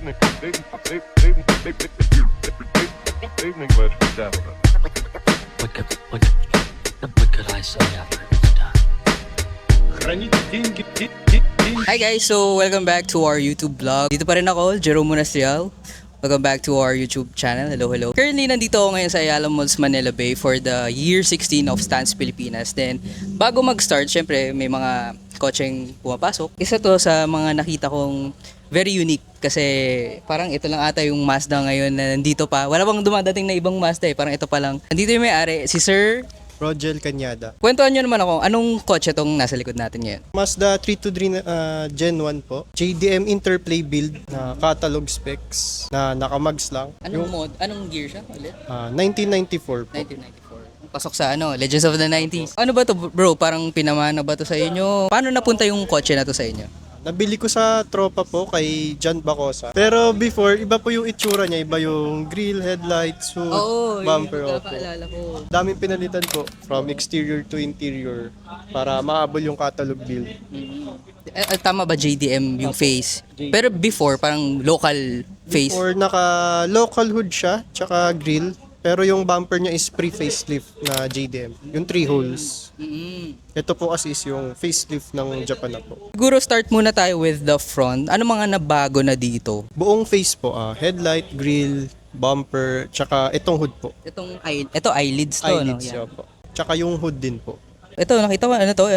evening, evening, ladies and gentlemen. What could I say after it was done? Hi guys, so welcome back to our YouTube vlog. Dito pa rin ako, Jerome Monastrial. Welcome back to our YouTube channel. Hello, hello. Currently, nandito ako ngayon sa Ayala Malls, Manila Bay for the year 16 of Stance Pilipinas. Then, bago mag-start, syempre, may mga kotseng pumapasok. Isa to sa mga nakita kong very unique kasi parang ito lang ata yung Mazda ngayon na nandito pa. Wala bang dumadating na ibang Mazda eh, parang ito pa lang. Nandito yung may-ari, si Sir. Rogel Cañada. Kwentuhan nyo naman ako, anong kotse tong nasa likod natin ngayon? Mazda 323 Gen 1 po. JDM Interplay build na catalog specs na nakamags lang. Anong mod? Anong gear siya ulit? 1994 po. 1994. Pasok sa Legends of the 90s. Ano ba to bro? Parang pinamana ba to sa inyo? Paano napunta yung kotse na to sa inyo? Nabili ko sa tropa po kay John Bacosa. Pero before, iba po yung itsura niya. Iba yung grill, headlights, hood, bumper. Yung pagkakaalala ko. Daming pinalitan po from exterior to interior para maabol yung catalog build. Tama ba JDM yung face? Pero before, parang local face. Or naka-local hood siya, tsaka grill. Pero yung bumper niya is pre-facelift na JDM. Yung 3 holes. Ito po kasi is yung facelift ng Japan na po. Siguro start muna tayo with the front. Ano mga nabago na dito? Buong face po, headlight, grill, bumper, tsaka itong hood po. Ito eyelids to, no? Eyelids Yan. po. Tsaka yung hood din po. Ito, nakita ko, ano to?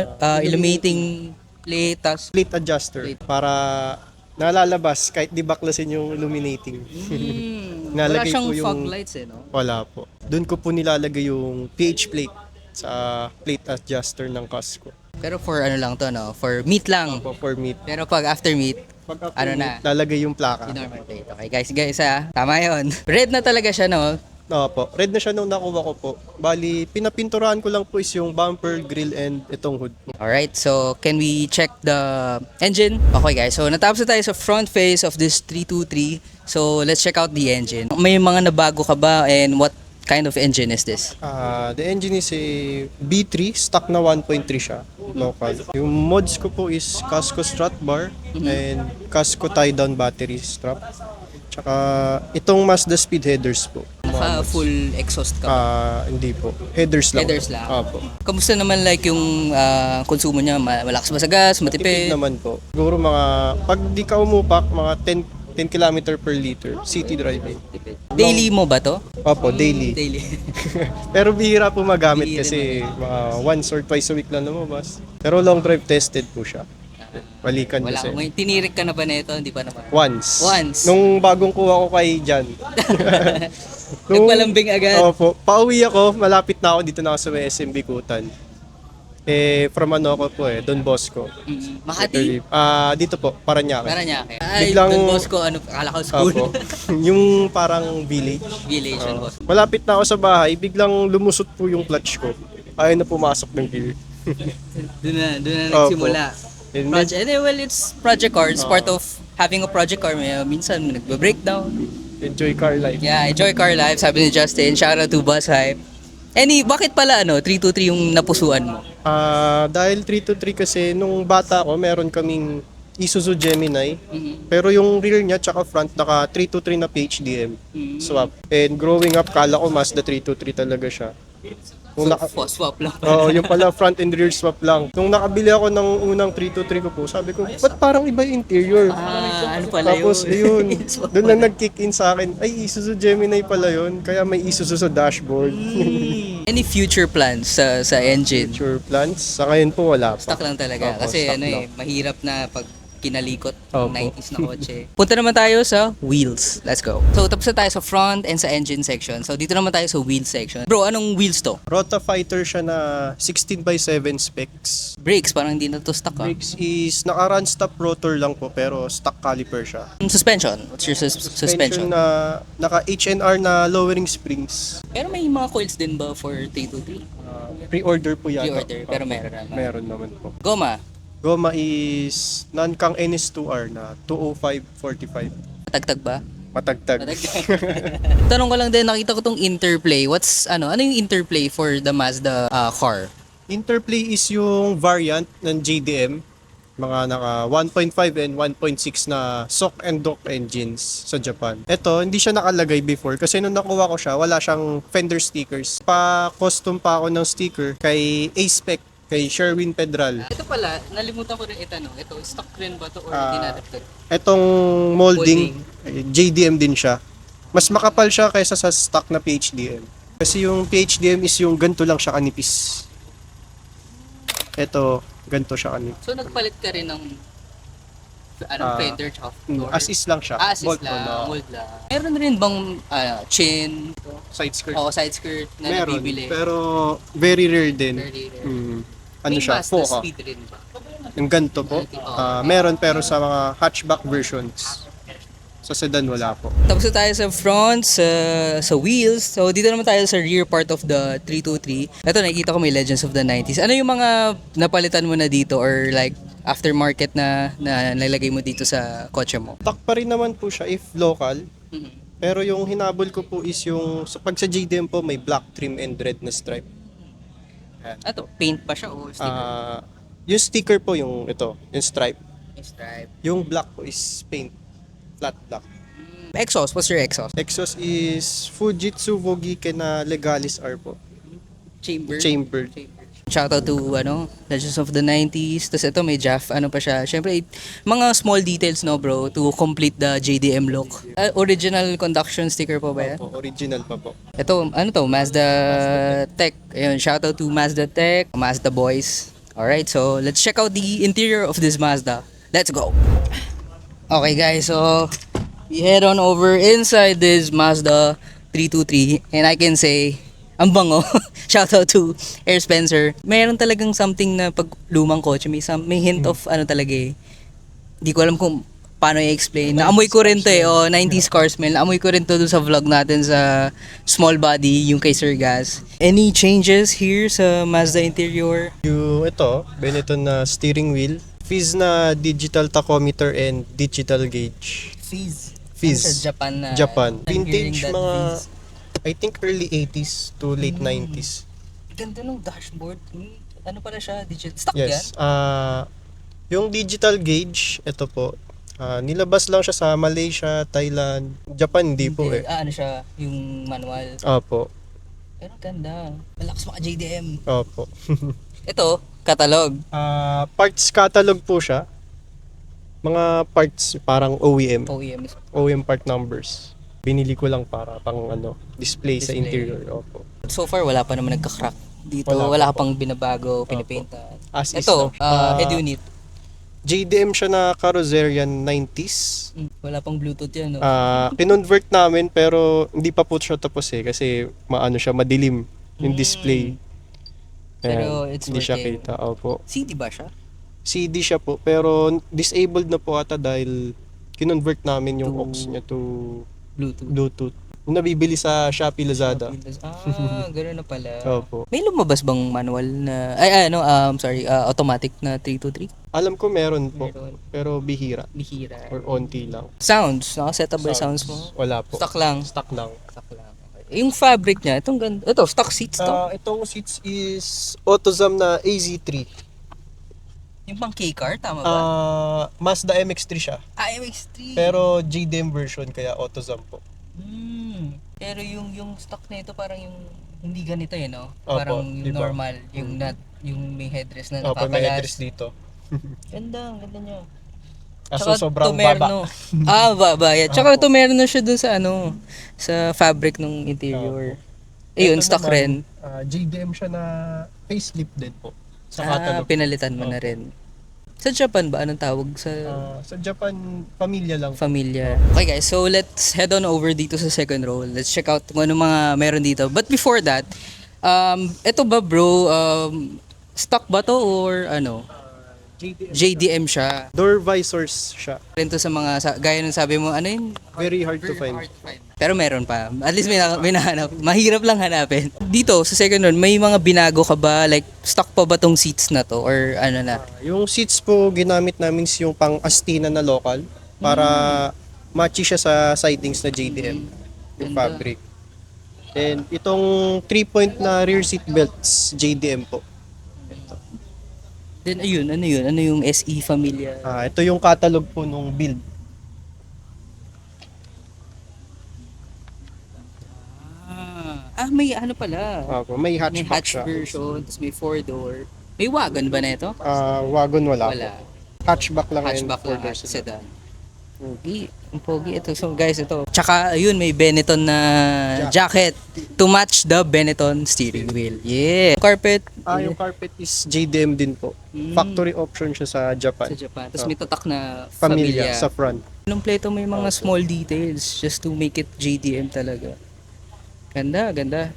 Illuminating plate, tas Plate adjuster para nalalabas kahit di baklasin yung illuminating. wala Nalagay siyang po yung- fog lights eh, no? Wala po. Doon ko po nilalagay yung PH plate sa plate adjuster ng Casco. Pero for ano lang to, no? For meat lang. For meat. Pero pag after meat, Pag ano na? lalagay yung plaka. Yung normal plate. Okay, guys, tama yon. Red na talaga siya, no? Opo. Red na siya nung nakuha ko po. Bali, pinapinturahan ko lang po is yung bumper, grill, and itong hood. Alright, so can we check the engine? Okay guys, so natapos na tayo sa front face of this 323. So let's check out the engine. May mga nabago ka ba and what kind of engine is this? The engine is a B3, stock na 1.3 siya, local. Yung mods ko po is Casco strut bar and Casco tie-down battery strap. Tsaka itong Mazda speed headers po. Naka full exhaust ka ba? Hindi po. Headers lang. Headers lang. Opo. Kamusta naman like yung konsumo niya? Malakas ba sa gas? Tipid Matipid? naman po. Siguro pag di ka umupak, mga 10 km per liter, city driving. Daily mo ba to? Opo, daily. Daily. Pero bihira po magamit Bihira kasi mga once or twice a week lang lumabas. Pero long drive tested po siya. Balikan Wala kasi. ko. Tinirik ka na ba nito? Hindi pa naman. Once. Once. Nung bagong kuha ko kay Jan. Nagpalambing agad. Opo. Pauwi ako, malapit na ako dito na ako sa may SM Bikutan. From ako po Don Bosco. Makati? Dito po, Parañaque. Paranaque. Ay, Biglang- Don Bosco, akala ko school. Opo. Yung parang village. Village, Don Bosco. Malapit na ako sa bahay, biglang lumusot po yung clutch ko. Ayaw na pumasok ng gear. Doon na Opo. nagsimula. And Project, well, it's project car. It's part of having a project car. Minsan, nagbe-breakdown. enjoy car life. Yeah, enjoy car life. Sabi ni Justin, shout out to Bus Hype. Bakit pala 323 yung napusuan mo? Dahil 323 kasi nung bata ko, meron kaming Isuzu Gemini. Pero yung rear niya tsaka front naka 323 na PHDM swap. And growing up, kala ko Mazda 323 talaga siya. Nung Swap lang. Oo, yung pala front and rear swap lang. Nung nakabili ako ng unang 323 ko po, sabi ko, ba't parang iba yung interior? Ano pala Tapos yun? yun, doon lang nag-kick in sa akin, ay Isuzu Gemini pala yun, kaya may Isuzu sa dashboard. Any future plans sa engine? Future plans, sa ngayon po wala pa. Stock lang talaga. Opo, Kasi stock lang. mahirap na pag kinalikot Opo. ng 90s na kotse. Punta naman tayo sa wheels. Let's go. So, tapos na tayo sa front and sa engine section. So, dito naman tayo sa wheel section. Bro, anong wheels to? Rota Fighter siya na 16x7 specs. Brakes, parang hindi na to stock Brakes is naka-run stop rotor lang po pero stock caliper siya. Suspension. What's your suspension? na naka HNR na lowering springs. Pero may mga coils din ba for 323? Pre-order po yata. Pre-order, pero meron naman. Meron naman po. Goma, Goma is Nankang NS2R na 205/45. matagtag ba? Matagtag. Tanong ko lang din, nakita ko tong interplay. Ano yung interplay for the Mazda car? Interplay is yung variant ng JDM Mga naka 1.5 and 1.6 na shock and dock engines sa Japan. Ito, hindi siya nakalagay before kasi nung nakuha ko siya, wala siyang fender stickers. Pa-custom pa ako ng sticker kay A-Spec, kay Sherwin Pedral. Ito pala, nalimutan ko rin ito, no? Ito, stock rin ba to or dinadagdag? Itong molding, JDM din siya. Mas makapal siya kaysa sa stock na PHDM. Kasi yung PHDM is yung ganito lang siya kanipis. Ito, ganito siya kanipis. So, nagpalit ka rin ng fender tsaka door? As is lang siya. As is Bolt lang, on, oo. mold lang. Meron rin bang chain? Side skirt. O side skirt na Meron, nabibili? pero very rare din. Very rare. Ano May siya? Mazda Foca. speed rin ba? Yung ganito po. Meron pero sa mga hatchback versions. Sa sedan wala po. Tapos na tayo sa front, sa wheels. So, dito naman tayo sa rear part of the 323. Ito, nakikita ko may Legends of the 90s. Ano yung mga napalitan mo na dito or like aftermarket na nalagay mo dito sa kotse mo? Tak pa rin naman po siya if local. Mhm. Pero yung hinabol ko po is yung pag sa JDM po may black trim and red na stripe. Ito, paint pa siya o sticker? Yung sticker po yung ito, yung stripe. Stripe. Yung black po is paint. Flat black. Exhaust, what's your exhaust? Exhaust is Fujitsu Vogiken na Legalis R po. Chamber. Shoutout to Legends of the 90s. Tapos ito may Jaff, pa siya. Siyempre, mga small details no bro to complete the JDM look. Original conduction sticker po ba yan? Opo, original pa po. Ito, Mazda Tech. Ayun, shoutout to Mazda Tech, Mazda boys. Alright, so let's check out the interior of this Mazda. Let's go! Okay guys, so we head on over inside this Mazda 323 and I can say, ang bango. Shoutout to Air Spencer. Mayroon talagang something na pag lumang kotse, may hint of talaga eh. Hindi ko alam kung paano i-explain. Naamoy ko rin to eh, 90s car smell. Naamoy ko rin to dun sa vlog natin sa small body, yung kay Sir Gas. Any changes here sa Mazda interior? Yung ito, Benetton na steering wheel. Fizz na digital tachometer and digital gauge. Fizz. Fizz. Sa Japan na. Japan. I'm hearing Vintage that mga, Fizz. I think early 80s to late 90s. Ganda ng dashboard. Ano pala siya? Digital. Stock Yes. yan? Yung digital gauge, ito po. Nilabas lang siya sa Malaysia, Thailand, Japan hindi po eh. Ano siya? Yung manual. Opo. Pero ganda. Malakas maka JDM. Opo. Ito, catalog. Parts catalog po siya. Mga parts parang OEM. OEM part numbers. Binili ko lang para pang display sa interior. Opo. So far, wala pa naman nagka-crack dito. Wala Wala, pa ka pang binabago, pinapainta. As is Ito, lang. head unit. JDM siya na Carrozzerian 90s. Wala pang Bluetooth yan, no? Kinonvert namin pero hindi pa po siya tapos eh kasi siya madilim yung display. Pero it's hindi siya working. kita. Opo. CD ba siya? CD siya po pero disabled na po ata dahil kinonvert namin yung aux niya to Bluetooth. Yung nabibili sa Shopee, Lazada. Gano'n na pala. Opo. May lumabas bang manual na, automatic na 323? Alam ko meron po, Meron. pero bihira Bihira. or onti lang. Sounds, nakaset up ba yung sounds mo? Wala po. Stock lang. Stock lang. Stock lang. Okay. Yung fabric niya, itong ganda. Ito, stock seats to. Itong seats is AutoZam na AZ3. Yung pang K-car, tama ba? Mazda MX-3 siya. MX-3. Pero JDM version kaya AutoZam po. Pero yung stock na ito parang yung hindi ganito eh, no? Opo, Parang yung diba? normal, yung may headrest na Opo, may napapalas. address dito. Ganda, ang ganda niya. Kaso sobrang tumerno. baba. Baba. Yeah. Tsaka tumerno siya dun sa sa fabric ng interior. Ayun, Ito stock naman, rin. JDM siya na facelift din po. Sa catalog. Pinalitan mo na rin. Sa Japan ba? Anong tawag sa Sa Japan, pamilya lang. familia? Okay guys, so let's head on over dito sa second row. Let's check out kung ano mga meron dito. But before that, eto ba bro, stock ba to or JDM siya? Door visors siya. Rin to sa mga, gaya ng sabi mo, Very hard to find. Pero meron pa. At least may nahanap. Mahirap lang hanapin. Dito, sa second round, may mga binago ka ba? Like, stock pa ba tong seats na to? Or ano na? Yung seats po, ginamit namin yung pang Astina na local para matchy siya sa sidings na JDM. Yung Ganda. fabric. And itong 3-point na rear seat belts, JDM po. Then ayun, ano yun? Ano yung SE Familia? Ito yung catalog po nung build. May ano pala. May May hatchback hatch siya. version, tapos may 4-door. May wagon ba na ito? Wagon wala. Wala. Po. Hatchback lang Hatchback and lang 4 at doors. sedan. Pogi. Ang pogi ito. So guys, ito. Tsaka ayun, may Benetton na jacket to match the Benetton steering wheel. Yeah. Carpet. Yung carpet is JDM din po. Factory option siya sa Japan. Sa Japan. Tapos may tatak na Familia Familia. sa front. Kompleto may mga small details just to make it JDM talaga. Ganda, ganda.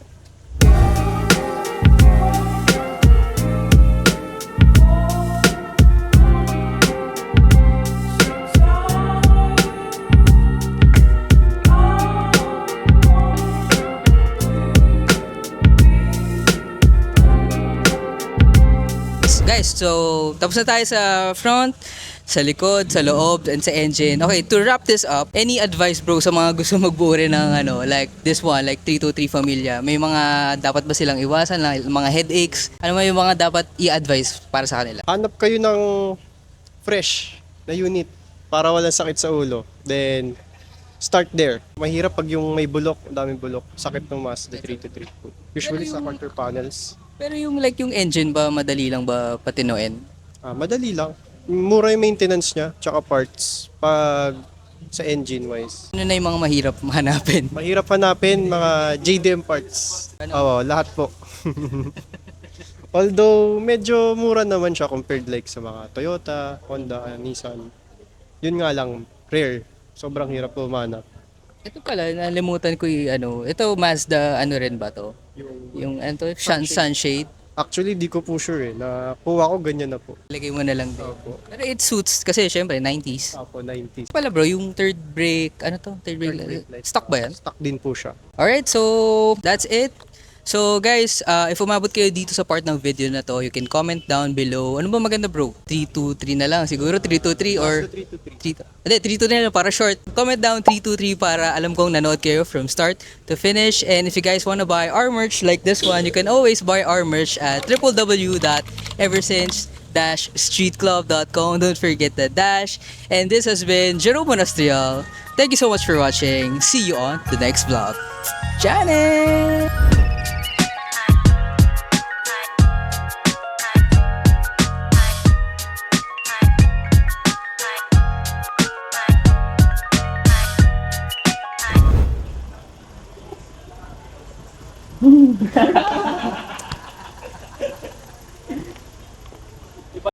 Guys, so tapos na tayo sa front, sa likod, sa loob, and sa engine. Okay, to wrap this up, any advice bro sa mga gusto magbuo rin ng ano, like this one, like 323 Familia? May mga dapat ba silang iwasan, mga headaches? Ano ba yung mga dapat i-advise para sa kanila? Hanap kayo ng fresh na unit para walang sakit sa ulo. Then, start there. Mahirap pag yung may bulok, daming bulok. Sakit ng Mazda 323. Usually sa quarter panels. Pero yung like yung engine ba, madali lang ba patinoin? Madali lang. Mura yung maintenance niya, tsaka parts. Pag sa engine wise. Ano na yung mga mahirap hanapin? Mahirap hanapin mga JDM parts. Oo, lahat po. Although medyo mura naman siya compared like sa mga Toyota, Honda, Nissan. Yun nga lang, rare. Sobrang hirap po manap. Ito pala, nalimutan ko yung ano, ito Mazda, ano rin ba to? Yung ano to? Sunshade. Actually, di ko po sure eh. Nakuha ko ganyan na po. Lagay mo na lang din. Opo. Pero it suits kasi syempre 90s. Opo, 90s. Pala bro, yung third brake, ano to? Third brake, light. stock ba yan? Stock din po siya. Alright, so that's it. So guys, if umabot kayo dito sa part ng video na to, you can comment down below. Ano ba maganda bro? 323 na lang. Siguro 323 or... 323. 323 na lang para short. Comment down 323 para alam kong nanood kayo from start to finish. And if you guys wanna buy our merch like this one, you can always buy our merch at www.eversince-streetclub.com. Don't forget the dash. And this has been Jerome Monastrial. Thank you so much for watching. See you on the next vlog. Janet!